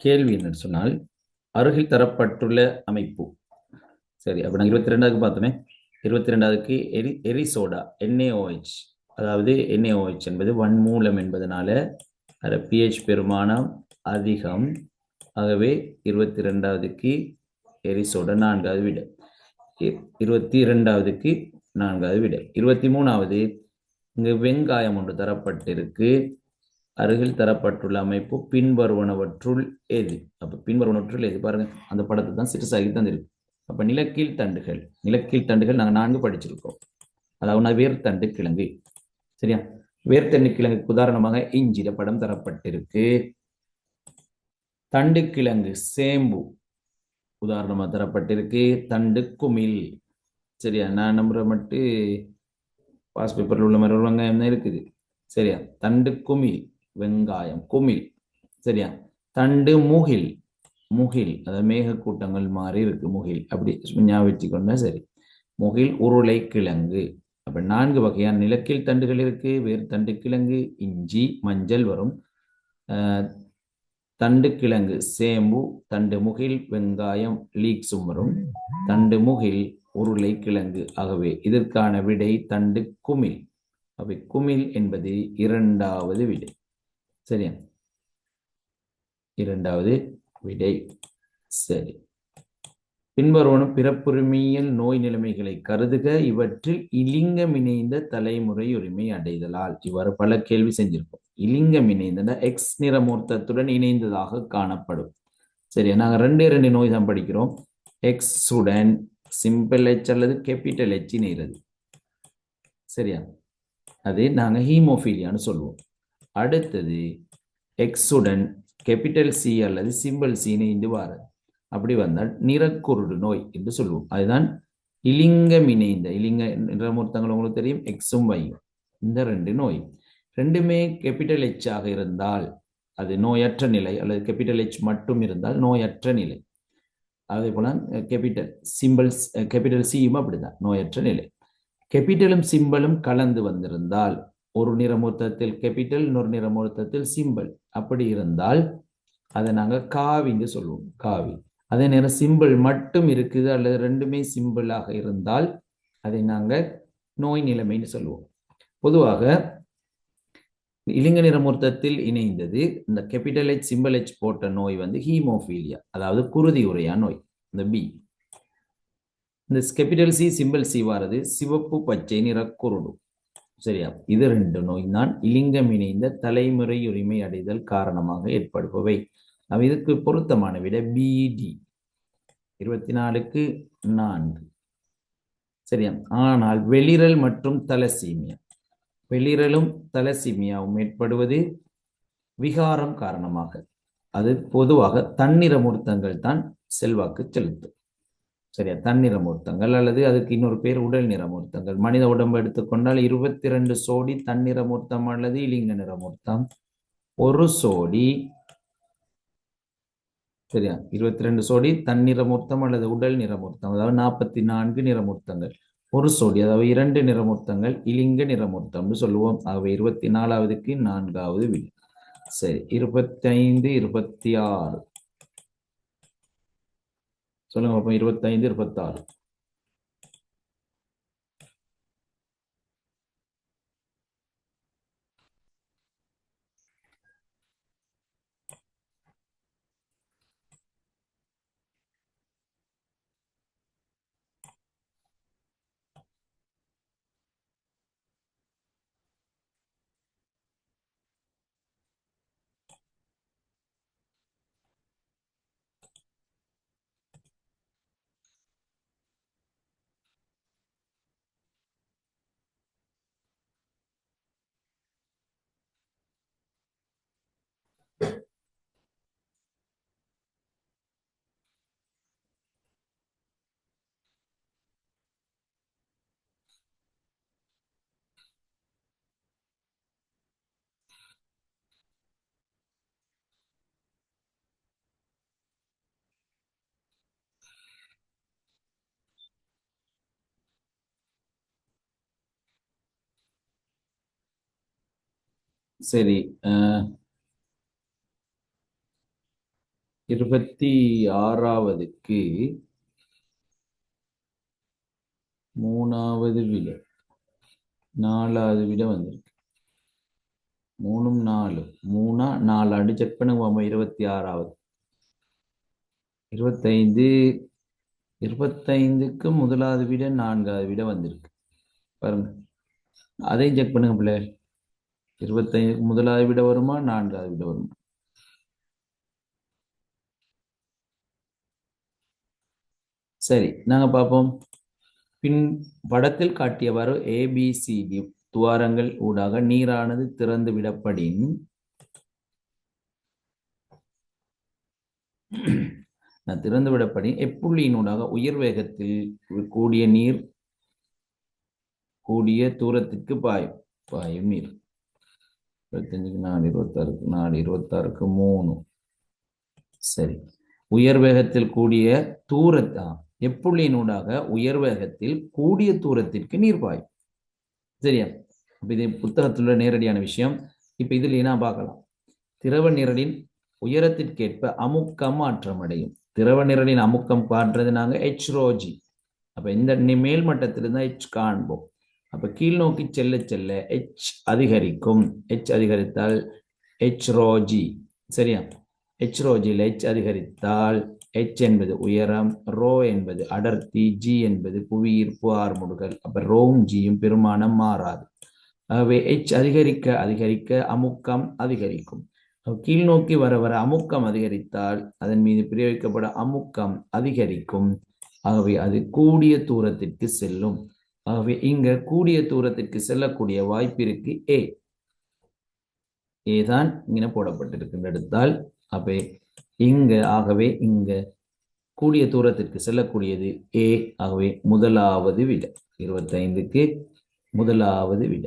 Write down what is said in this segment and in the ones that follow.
கேள்வி என்னன்னு சொன்னால் அருகில் தரப்பட்டுள்ள அமைப்பு. சரி, அப்ப நான் 22வது பார்த்தோமே. 22வதுக்கு எரிசோடா NaOH. அதாவது NaOH என்பது வன்மூலம் என்பதனால அதில் pH பெருமானம் அதிகம். ஆகவே 22வதுக்கு எரிசோடா 4வது விட. 22வதுக்கு 4வது விட. 23வது இங்கு வெங்காயம் ஒன்று தரப்பட்டிருக்கு. அருகில் தரப்பட்டுள்ள அமைப்பு பின்வருவனவற்றுள் எது? அப்ப பின்வருவனவற்றுள் எது பாருங்க, அந்த படத்தை தான் சிறுசாகி தந்திருக்கு. அப்ப நிலக்கீழ் தண்டுகள், நிலக்கீழ் தண்டுகள் நாங்கள் 4 படிச்சிருக்கோம். அதாவது வேர்த்தண்டு கிழங்கு. சரியா? வேர்த்தண்டு கிழங்குக்கு உதாரணமாக இஞ்சிட படம் தரப்பட்டிருக்கு. தண்டு கிழங்கு சேம்பு உதாரணமா தரப்பட்டிருக்கு. தண்டு குமிழ். சரியா? நான் நம்புற மட்டும் பாஸ் பேப்பர்ல உள்ள மாதிரி வெங்காயம் தான் இருக்குது. சரியா? தண்டு குமிழ் வெங்காயம் குமிழ். சரியா? தண்டு முகில், முகில் அதாவது மேகக்கூட்டங்கள் மாறி இருக்கு. முகில் அப்படி ஞாபகம் வச்சுக்கொண்டா சரி. முகில் உருளை கிழங்கு. அப்ப 4 வகையான நிலக்கீழ் தண்டுகள் இருக்கு. வேறு தண்டு கிழங்கு இஞ்சி மஞ்சள் வரும். தண்டு கிழங்கு சேம்பு, தண்டு முகில் வெங்காயம் லீக்ஸும் வரும். தண்டு முகில் உருளை கிழங்கு. ஆகவே இதற்கான விடை தண்டு குமிழ். அவை குமிழ் என்பது 2வது விடை. சரியா? 2வது விடை. சரி, பின்வருவன பிறப்புரிமையியல் நோய் நிலைமைகளை கருதுக. இவற்றில் இலிங்கம் இணைந்த தலைமுறை உரிமை அடைதலால். இவ்வாறு பல கேள்வி செஞ்சிருக்கோம். இலிங்கம் இணைந்த எக்ஸ் நிறமூர்த்தத்துடன் இணைந்ததாக காணப்படும். சரியா? நாங்கள் 2 நோய் தான் படிக்கிறோம். எக்ஸ் உடன் சிம்பிள் எச் அல்லது கேபிட்டல் எச் இணைகிறது. சரியா? அது நாங்கள் ஹீமோஃபீலியான்னு சொல்லுவோம். அடுத்தது எக்ஸுடன் கேபிட்டல் சி அல்லது சிம்பிள் சி இணைந்து வாரது. அப்படி வந்தால் நிறக்குருடு நோய் என்று சொல்லுவோம். அதுதான் இலிங்கம் இணைந்த. இலிங்க நிறமூர்த்தங்கள் உங்களுக்கு தெரியும், எக்ஸும் வையும். இந்த 2 நோய் ரெண்டுமே கேபிட்டல் எச் ஆக இருந்தால் அது நோயற்ற நிலை, அல்லது கேபிட்டல் எச் மட்டும் இருந்தால் நோயற்ற நிலை. அதே போல கேபிட்டல் சிம்பிள்ஸ் கேபிட்டல் சியும் அப்படிதான் நோயற்ற நிலை. கேபிட்டலும் சிம்பிளும் கலந்து வந்திருந்தால், ஒரு நிறமூர்த்தத்தில் கேபிட்டல் இன்னொரு நிறமூர்த்தத்தில் சிம்பிள் அப்படி இருந்தால் அதை நாங்கள் காவின்னு சொல்லுவோம். காவி. அதே நேரம் சிம்பிள் மட்டும் இருக்குது அல்லது ரெண்டுமே சிம்பிளாக இருந்தால் அதை நாங்கள் நோய் நிலைமைன்னு சொல்லுவோம். பொதுவாக இலிங்க நிறமூர்த்தத்தில் இணைந்தது இந்த கேபிட்டல் எச் சிம்பிள் எச் போட்ட நோய் வந்து ஹீமோஃபீலியா, அதாவது குருதி உரையா நோய். இந்த பி. இந்த கேபிட்டல் சி சிம்பிள் சி வாரது சிவப்பு பச்சை நிற குருடு. சரியா? இது 2 நோய் தான் இலிங்கம் இணைந்த தலைமுறை உரிமை அடைதல் காரணமாக ஏற்படுபவை. இதுக்கு பொருத்தமான விட பிடி 24க்கு 4. சரியா? ஆனால் வெளிரல் மற்றும் தலசீமியா, வெளிரலும் தலசீமியாவும் ஏற்படுவது விகாரம் காரணமாக. அது பொதுவாக தன்னிறமூர்த்தங்கள் தான் செல்வாக்கு செலுத்தும். சரியா? தன்னிறமூர்த்தங்கள் அல்லது அதுக்கு இன்னொரு பேர் உடல் நிறமூர்த்தங்கள். மனித உடம்பு எடுத்துக்கொண்டால் 22 சோடி தன்னிறமூர்த்தம் அல்லது இலிங்க நிறமூர்த்தம். ஒரு சோடி, சரியா, 22 சோடி தன்னிறமூர்த்தம் அல்லது உடல் நிறமூர்த்தம், அதாவது 44 நிறமூர்த்தங்கள். ஒரு சோடி, அதாவது 2 நிறமூர்த்தங்கள் இலிங்க நிறமூர்த்தம்னு சொல்லுவோம். ஆகவே 24வதுக்கு 4வது விடை. சரி, 25 26 சொல்லுங்க பார்ப்போம். 25 26. சரி, 26க்கு 3வது விட 4வது விட வந்திருக்கு. 3ம் 4 3 4 அடி செக் பண்ணுங்க. 26வது 25க்கு முதலாவது விட 4வது விட வந்திருக்கு பாருங்க. அதையும் செக் பண்ணுங்க பிள்ளைகள். 25க்கு முதலாவது விட வருமா 4வது விட வருமா? சரி, நாங்க பார்ப்போம். பின் படத்தில் காட்டியவாறு ABCD துவாரங்கள் ஊடாக நீரானது திறந்து விடப்படின் திறந்து விடப்படின் எப்புள்ளியினூடாக உயர் வேகத்தில் கூடிய நீர் கூடிய தூரத்திற்கு பாயும் நீர். 25க்கு 4 26க்கு 3. சரி, உயர் வேகத்தில் கூடிய எப்புள்ளியினூடாக உயர் வேகத்தில் கூடிய தூரத்திற்கு நீர் பாயும். சரியா? இது புத்தகத்துல நேரடியான விஷயம். இப்ப இதுல என்ன பார்க்கலாம்? திரவ நிரலின் உயரத்திற்கேற்ப அமுக்கம் மாற்றம் அடையும். திரவ நிரலின் அமுக்கம் காட்டுறது நாங்க HρG. அப்ப இந்த மேல் மட்டத்திலிருந்து H காண்போம். அப்ப கீழ் நோக்கி செல்ல செல்ல H அதிகரிக்கும். H அதிகரித்தால் HρG. சரியா? HρGயில் H அதிகரித்தால் H என்பது உயரம், ρ என்பது அடர்த்தி, G என்பது புவியீர்ப்பு ஆர்முடுகல். அப்ப ரோவும் ஜியும் பெருமானம் மாறாது. ஆகவே H அதிகரிக்க அதிகரிக்க அமுக்கம் அதிகரிக்கும். கீழ் நோக்கி வர வர அமுக்கம் அதிகரித்தால் அதன் மீது பிரயோகிக்கப்பட அமுக்கம் அதிகரிக்கும். ஆகவே அது கூடிய தூரத்திற்கு செல்லும். ஆகவே இங்க கூடிய தூரத்திற்கு செல்லக்கூடிய வாய்ப்பிற்கு ஏ தான் இங்கே போடப்பட்டிருக்கின்ற எடுத்தால் ஆகவே இங்க கூடிய தூரத்திற்கு செல்லக்கூடியது ஏ. ஆகவே முதலாவது விட 25க்கு முதலாவது விட.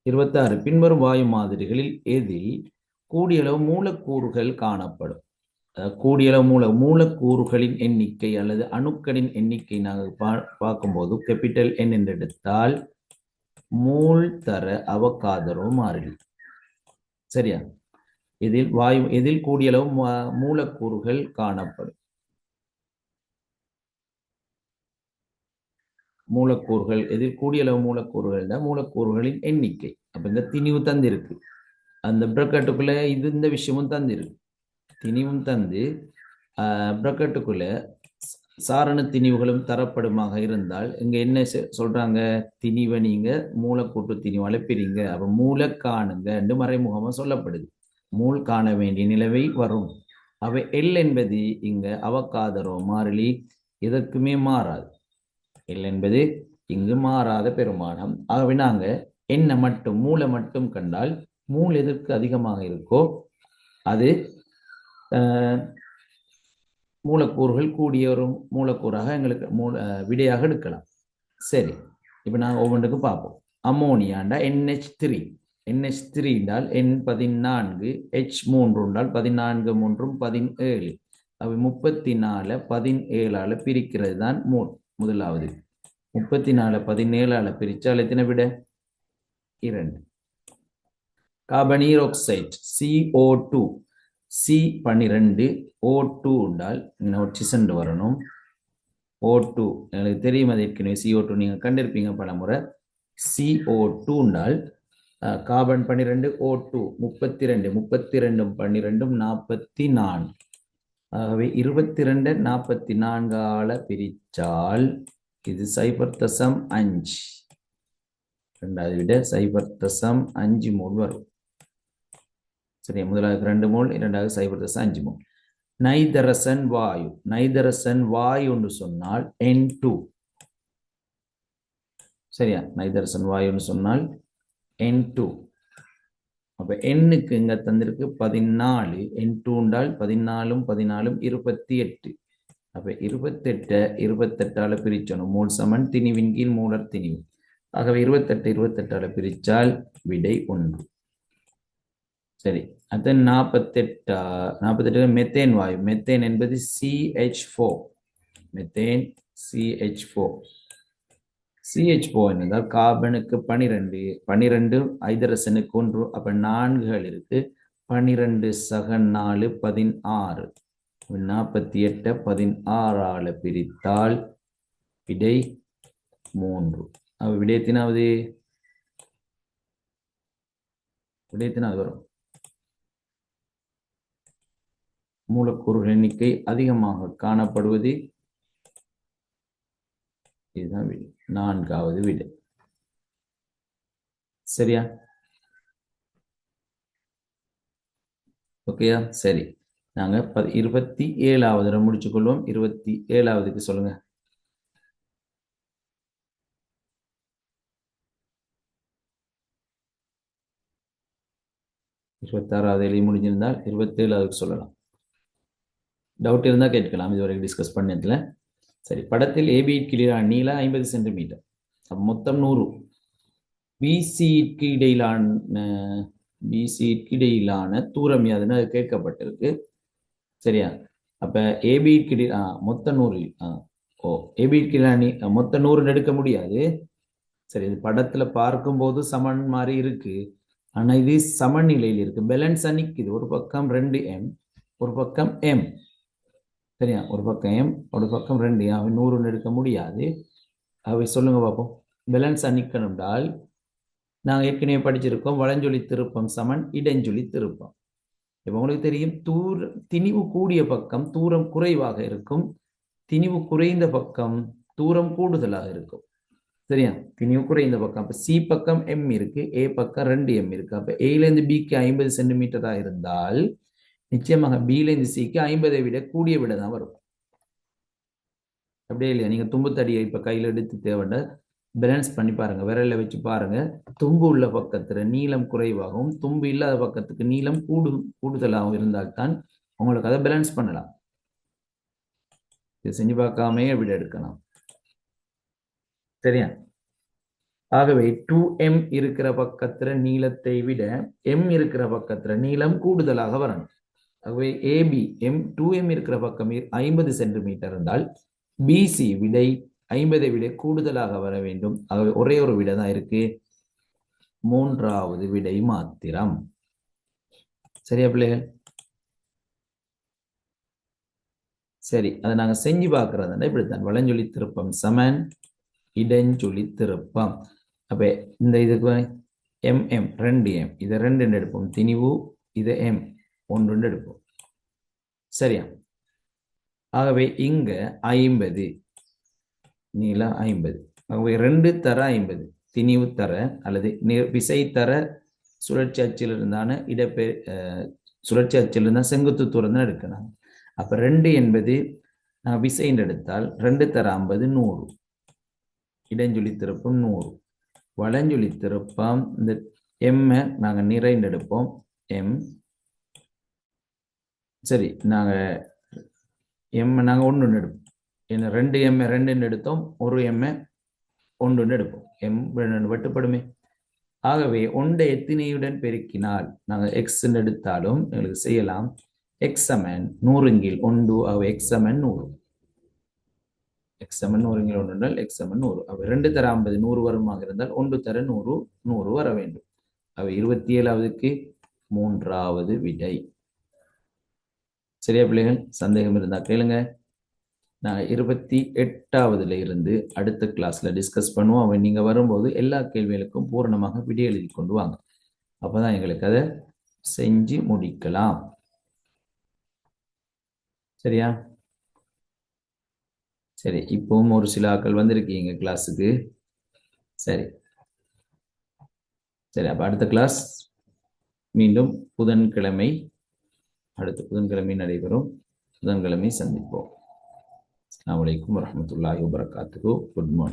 26 பின்வரும் வாயு மாதிரிகளில் எதில் கூடியளவு மூலக்கூறுகள் காணப்படும்? கூடியளவு மூலக்கூறுகளின் எண்ணிக்கை அல்லது அணுக்களின் எண்ணிக்கை நாங்கள் பார்க்கும்போது கேபிட்டல் N என்று எடுத்தால் மூல் தர அவகாதரோ மாறிலி. சரியா? எதில் கூடியளவு மூலக்கூறுகள் காணப்படும்? மூலக்கூறுகள் எதில் கூடியளவு மூலக்கூறுகளின் எண்ணிக்கை. அப்ப இந்த திணிவு தந்திருக்கு. அந்த பிரக்கெட்டுக்குள்ள இந்த விஷயமும் தந்திருக்கு. திணிவும் தந்து பிரக்கெட்டுக்குள்ள சாரண திணிவுகளும் தரப்படுமாக இருந்தால் இங்க என்ன சொல்றாங்க? திணிவை நீங்க மூலக்கூட்டு திணிவால பிரிங்க. அப்ப மூல காணுங்க என்று மறைமுகமா சொல்லப்படுது. மூல் காண வேண்டிய நிலவை வரும். அவை எல் என்பது இங்க அவகாதரோ மாறிலி எதற்குமே மாறாது. எல் என்பது இங்கு மாறாத பெருமானம். ஆகவே நாங்க என்ன மட்டும் மூளை மட்டும் கண்டால் மூல் எதற்கு அதிகமாக இருக்கோ அது மூலக்கூறுகள் கூடிய ஒரு மூலக்கூறாக எங்களுக்கு விடையாக எடுக்கலாம். சரி, இப்ப நாங்கள் ஒவ்வொன்றுக்கும் பார்ப்போம். அம்மோனியாண்டா NH3. NH3 என்றால் N14, H3 என்றால் 14 3 17. அவை 34 17ஆல பிரிக்கிறது தான் முதலாவது. 34 17ஆல பிரிச்சால் எத்தனை விட? 2. கார்பனீராக்சைடு CO2 C12 O2 என்றால் நோட்சிசன் வரணும். O2 எனக்கு தெரியும், அது ஏற்கனவே CO2 நீங்க கண்டிருப்பீங்க பல முறை. CO2 என்றால் கார்பன் 12 O2 32 32 12 44. ஆகவே 22 44ஆல பிரிச்சால் இது 0.5. ரெண்டாவது விட 0.5 மோல் வரும். சரி, முதலாவது 2 மோல், இரண்டாவது 0.5 மோல். நைதரசன் வாயு என்று சொன்னால் N2. சரியா? நைதரசன் வாயுன்னு சொன்னால் N2. அப்ப Nக்கு இங்க தந்திருக்கு 14. N2 என்றால் 14 14 28. அப்ப 28ஆல பிரிச்சணும். மூல் சமன் திணிவின் கீழ் மூலர் திணிவு. ஆகவே 28ஆல பிரிச்சால் விடை 1. சரி, அது 48 மெத்தேன் வாயு. மெத்தேன் என்பது CH4. மெத்தேன் CH4 என்றால் கார்பனுக்கு 12 ஐதரசனுக்கு 1. அப்ப 4கள் இருக்கு. 12 சக 4 16. 48 16 பிரித்தால் விடை 3. அவ விடயத்தினாவது வரும். மூலக்கூறுகள் எண்ணிக்கை அதிகமாக காணப்படுவது இதுதான் விடை, 4வது விடை. சரியா? ஓகேயா? சரி, நாங்க 27வது முடிச்சு கொள்வோம். 27வதுக்கு சொல்லுங்க. 26வது எழுதி முடிஞ்சிருந்தால் 27வதுக்கு சொல்லலாம். டவுட் இருந்தால் கேட்கலாம், இதுவரைக்கும் டிஸ்கஸ் பண்ணதுல. சரி, படத்தில் ஏபிக்கு இடையிலான நீளம் 50 சென்டிமீட்டர். மொத்தம் 100. பிசிக்கு இடையிலான தூரம் யாதுன்னு அது கேட்கப்பட்டிருக்கு. சரியா? அப்ப ஏபிக்கு மொத்தம் 100. ஏபிக்கு மொத்தம் 100 எடுக்க முடியாது. சரி, இது படத்துல பார்க்கும்போது சமன் மாதிரி இருக்கு, ஆனா இது சமநிலையில் இருக்கு, பேலன்ஸ் நிக்குது. ஒரு பக்கம் 2m, ஒரு பக்கம் m. சரியா? ஒரு பக்கம் m, ஒரு பக்கம் 2. அவை 100 எடுக்க முடியாது. அவை சொல்லுங்க பார்ப்போம். பேலன்ஸ் நிக்கணும்னால் நாங்கள் ஏற்கனவே படிச்சிருக்கோம், வலஞ்சொலி திருப்பம் சமன் இடஞ்சொலி திருப்பம். இப்போ உங்களுக்கு தெரியும், திணிவு கூடிய பக்கம் தூரம் குறைவாக இருக்கும், திணிவு குறைந்த பக்கம் தூரம் கூடுதலாக இருக்கும். சரியா? திணிவு குறைந்த பக்கம், அப்ப சி பக்கம் m இருக்கு, ஏ பக்கம் 2m இருக்கு. அப்ப ஏல இருந்து பிக்கு 50 சென்டிமீட்டரா இருந்தால் நிச்சயமாக பில இருந்து சிக்கு 50 விட கூடிய விட தான் வரும். அப்படியே இல்லையா? நீங்க தும்பு தடியை இப்ப கையில எடுத்து தேவையான பேலன்ஸ் பண்ணி பாருங்க, விரல்ல வச்சு பாருங்க. தும்பு உள்ள பக்கத்துல நீளம் குறைவாகவும் தும்பு இல்லாத பக்கத்துக்கு நீளம் கூடுதலாகவும் இருந்தால்தான் உங்களுக்கு அதை பேலன்ஸ் பண்ணலாம். இது செஞ்சு பார்க்காமே விட எடுக்கலாம். சரியா? ஆகவே 2m இருக்கிற பக்கத்துல நீளத்தை விட m இருக்கிற பக்கத்துல நீளம் கூடுதலாக வரணும். ஆகவே ஏபி 2m இருக்கிற பக்கம் 50 சென்டிமீட்டர் இருந்தால் பிசி விடை 50 விட கூடுதலாக வர வேண்டும். ஆகவே ஒரே ஒரு விடை தான் இருக்கு, 3வது விடை மாத்திரம். சரியா பிள்ளைகள்? சரி, அதை நாங்க செஞ்சு பார்க்கறதுனா இப்படித்தான். வலஞ்சொலி திருப்பம் சமன் இடஞ்சொலி திருப்பம். அப்ப இந்த இதுக்கு mm 2m, இதை 2 எடுப்போம். திணிவு இதை m 1 எடுப்போம். சரியா? ஆகவே இங்க 50 நீளம் 50. ஆகவே 2 தர 50 திணிவு தர அல்லது விசை தர சுழற்சி அச்சில் இருந்தான சுழற்சி அச்சில் இருந்தால் செங்குத்து தூரம் தான் எடுக்கணும். அப்ப 2 என்பது விசைன்னு எடுத்தால் 2 தர 50 100. இடஞ்சொலி திருப்பம் 100. வலஞ்சொலி திருப்பம் இந்த m நாங்க நிறைந்து எடுப்போம், m. சரி, நாங்க m நாங்க 1 எடுப்போம். என்ன 2m 2 எடுத்தோம், ஒரு m 1 எடுப்போம். m வெட்டுப்படுமே. ஆகவே 1 எத்தனையுடன் பெருக்கினால் நாங்கள் x எடுத்தாலும் எங்களுக்கு செய்யலாம். x சமன் 100/1. ஆகவே x சமன் 100. x சமன் 100/1 என்றால் x சமன் 100. அவை 2 தர 50 100 வருமாக இருந்தால் 1 தர 100 100 வர வேண்டும். அவை 27வதுக்கு 3வது விடை. சரியா பிள்ளைகள்? சந்தேகம் இருந்தால் கேளுங்க. நான் 28வதுல இருந்து அடுத்த கிளாஸ்ல டிஸ்கஸ் பண்ணுவோம். அவன் நீங்க வரும்போது எல்லா கேள்விகளுக்கும் பூரணமாக விடை எழுதி கொண்டு வாங்க. அப்பதான் எங்களுக்கு அதை செஞ்சு முடிக்கலாம். சரியா? சரி, இப்பவும் ஒரு சில ஆட்கள் வந்திருக்கீங்க கிளாஸுக்கு. சரி சரி, அப்ப அடுத்த கிளாஸ் மீண்டும் புதன்கிழமை, அடுத்த புதன்கிழமை நடைபெறும். புதன்கிழமை சந்திப்போம். அஸ்ஸலாமு அலைக்கும் வரஹ்மத்துல்லாஹி வபரகாத்துஹு. Good morning.